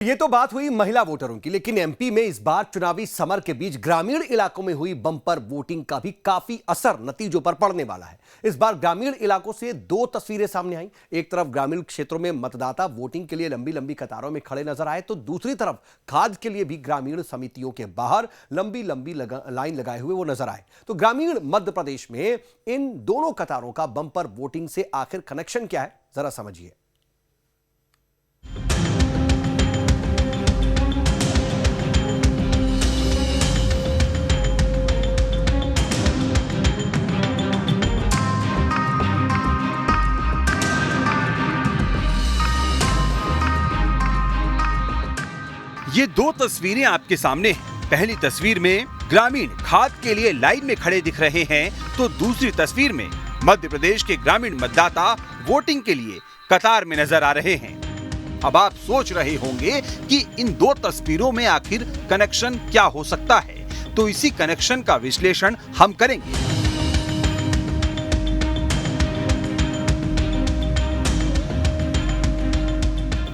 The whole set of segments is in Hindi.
ये तो बात हुई महिला वोटरों की, लेकिन एमपी में इस बार चुनावी समर के बीच ग्रामीण इलाकों में हुई बम्पर वोटिंग का भी काफी असर नतीजों पर पड़ने वाला है। इस बार ग्रामीण इलाकों से दो तस्वीरें सामने आई। एक तरफ ग्रामीण क्षेत्रों में मतदाता वोटिंग के लिए लंबी लंबी कतारों में खड़े नजर आए, तो दूसरी तरफ खाद के लिए भी ग्रामीण समितियों के बाहर लंबी लंबी लाइन लगाए हुए वो नजर आए। तो ग्रामीण मध्य प्रदेश में इन दोनों कतारों का बम्पर वोटिंग से आखिर कनेक्शन क्या है, जरा समझिए। ये दो तस्वीरें आपके सामने हैं। पहली तस्वीर में ग्रामीण खाद के लिए लाइन में खड़े दिख रहे हैं, तो दूसरी तस्वीर में मध्य प्रदेश के ग्रामीण मतदाता वोटिंग के लिए कतार में नजर आ रहे हैं। अब आप सोच रहे होंगे कि इन दो तस्वीरों में आखिर कनेक्शन क्या हो सकता है, तो इसी कनेक्शन का विश्लेषण हम करेंगे।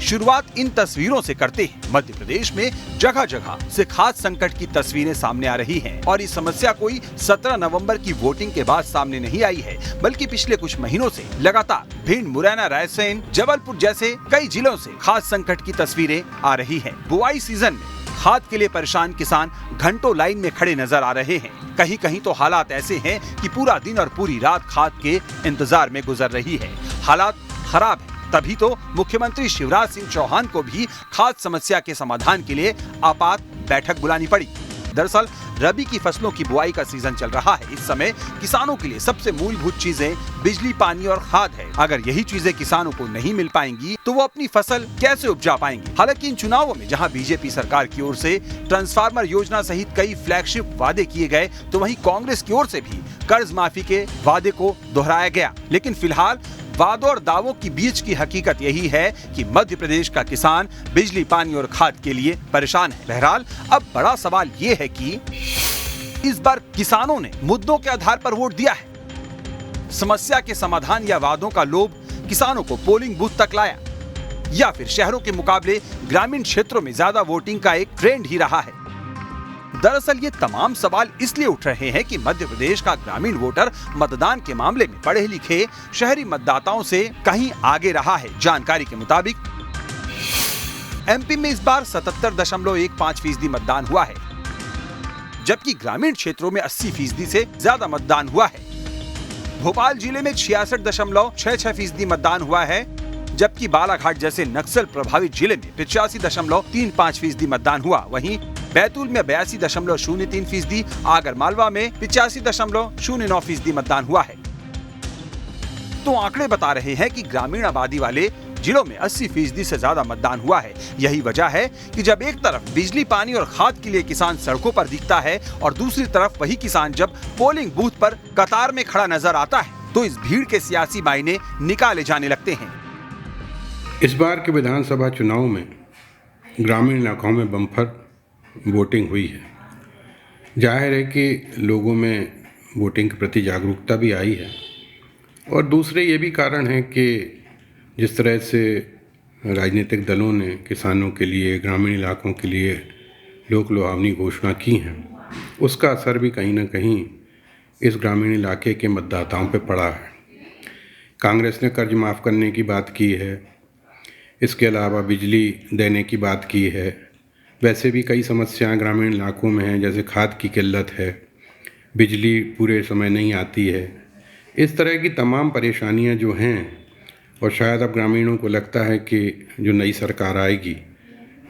शुरुआत इन तस्वीरों से करते हैं। मध्य प्रदेश में जगह जगह से खाद्य संकट की तस्वीरें सामने आ रही हैं और ये समस्या कोई 17 नवंबर की वोटिंग के बाद सामने नहीं आई है, बल्कि पिछले कुछ महीनों से लगातार भिंड, मुरैना, रायसेन, जबलपुर जैसे कई जिलों से खाद्य संकट की तस्वीरें आ रही हैं। बुआई सीजन में खाद के लिए परेशान किसान घंटों लाइन में खड़े नजर आ रहे हैं। कहीं कहीं तो हालात ऐसे हैं कि पूरा दिन और पूरी रात खाद के इंतजार में गुजर रही है। हालात खराब है, तभी तो मुख्यमंत्री शिवराज सिंह चौहान को भी खाद्य समस्या के समाधान के लिए आपात बैठक बुलानी पड़ी। दरअसल रबी की फसलों की बुआई का सीजन चल रहा है। इस समय किसानों के लिए सबसे मूलभूत चीजें बिजली, पानी और खाद है। अगर यही चीजें किसानों को नहीं मिल पाएंगी तो वो अपनी फसल कैसे उपजा पाएंगे। हालांकि इन चुनावों में जहां बीजेपी सरकार की ओर से ट्रांसफार्मर योजना सहित कई फ्लैगशिप वादे किए गए, तो वहीं कांग्रेस की ओर से भी कर्ज माफी के वादे को दोहराया गया। लेकिन फिलहाल वादों और दावों की बीच की हकीकत यही है कि मध्य प्रदेश का किसान बिजली, पानी और खाद के लिए परेशान है। बहरहाल अब बड़ा सवाल ये है कि इस बार किसानों ने मुद्दों के आधार पर वोट दिया है, समस्या के समाधान या वादों का लोभ किसानों को पोलिंग बूथ तक लाया, या फिर शहरों के मुकाबले ग्रामीण क्षेत्रों में ज्यादा वोटिंग का एक ट्रेंड ही रहा है। दरअसल ये तमाम सवाल इसलिए उठ रहे हैं कि मध्य प्रदेश का ग्रामीण वोटर मतदान के मामले में पढ़े लिखे शहरी मतदाताओं से कहीं आगे रहा है। जानकारी के मुताबिक एमपी में इस बार 77.15% मतदान हुआ है, जबकि ग्रामीण क्षेत्रों में 80% से ज्यादा मतदान हुआ है। भोपाल जिले में 66.66% मतदान हुआ है, जबकि बालाघाट जैसे नक्सल प्रभावित जिले में 85.35% मतदान हुआ। वहीं बैतूल में 82.03%, आगर मालवा में 85.09% मतदान हुआ है। तो आंकड़े बता रहे हैं कि ग्रामीण आबादी वाले जिलों में 80% से ज्यादा मतदान हुआ है। यही वजह है कि जब एक तरफ बिजली, पानी और खाद के लिए किसान सड़कों पर दिखता है और दूसरी तरफ वही किसान जब पोलिंग बूथ पर कतार में खड़ा नजर आता है, तो इस भीड़ के सियासी मायने निकाले जाने लगते हैं। इस बार के विधानसभा चुनाव में ग्रामीण इलाकों में बम्पर वोटिंग हुई है। जाहिर है कि लोगों में वोटिंग के प्रति जागरूकता भी आई है, और दूसरे ये भी कारण है कि जिस तरह से राजनीतिक दलों ने किसानों के लिए, ग्रामीण इलाकों के लिए लोक लुभावनी घोषणा की हैं, उसका असर भी कहीं ना कहीं इस ग्रामीण इलाके के मतदाताओं पर पड़ा है। कांग्रेस ने कर्ज माफ़ करने की बात की है, इसके अलावा बिजली देने की बात की है। वैसे भी कई समस्याएं ग्रामीण इलाकों में हैं, जैसे खाद की किल्लत है, बिजली पूरे समय नहीं आती है। इस तरह की तमाम परेशानियां जो हैं, और शायद अब ग्रामीणों को लगता है कि जो नई सरकार आएगी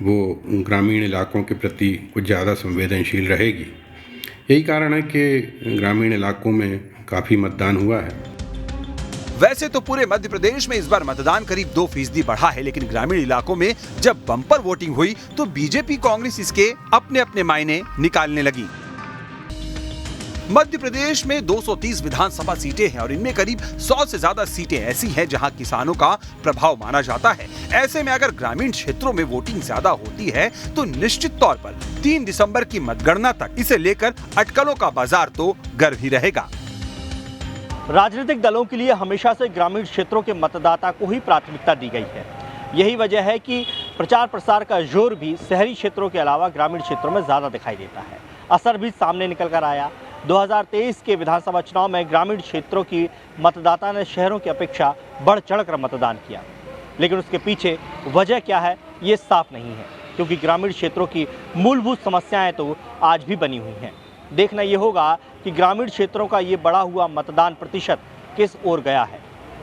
वो ग्रामीण इलाकों के प्रति कुछ ज़्यादा संवेदनशील रहेगी। यही कारण है कि ग्रामीण इलाकों में काफ़ी मतदान हुआ है। वैसे तो पूरे मध्य प्रदेश में इस बार मतदान करीब 2% बढ़ा है, लेकिन ग्रामीण इलाकों में जब बम्पर वोटिंग हुई तो बीजेपी, कांग्रेस इसके अपने अपने मायने निकालने लगी। मध्य प्रदेश में 230 विधानसभा सीटें हैं और इनमें करीब 100 से ज्यादा सीटें ऐसी हैं जहां किसानों का प्रभाव माना जाता है। ऐसे में अगर ग्रामीण क्षेत्रों में वोटिंग ज्यादा होती है तो निश्चित तौर पर 3 दिसंबर की मतगणना तक इसे लेकर अटकलों का बाजार तो गर्म ही रहेगा। राजनीतिक दलों के लिए हमेशा से ग्रामीण क्षेत्रों के मतदाता को ही प्राथमिकता दी गई है। यही वजह है कि प्रचार प्रसार का जोर भी शहरी क्षेत्रों के अलावा ग्रामीण क्षेत्रों में ज़्यादा दिखाई देता है। असर भी सामने निकल कर आया। 2023 के विधानसभा चुनाव में ग्रामीण क्षेत्रों की मतदाता ने शहरों की अपेक्षा बढ़ चढ़कर मतदान किया, लेकिन उसके पीछे वजह क्या है ये साफ नहीं है, क्योंकि ग्रामीण क्षेत्रों की मूलभूत समस्याएं तो आज भी बनी हुई हैं। देखना ये होगा कि ग्रामीण क्षेत्रों का ये बढ़ा हुआ मतदान प्रतिशत किस ओर गया है।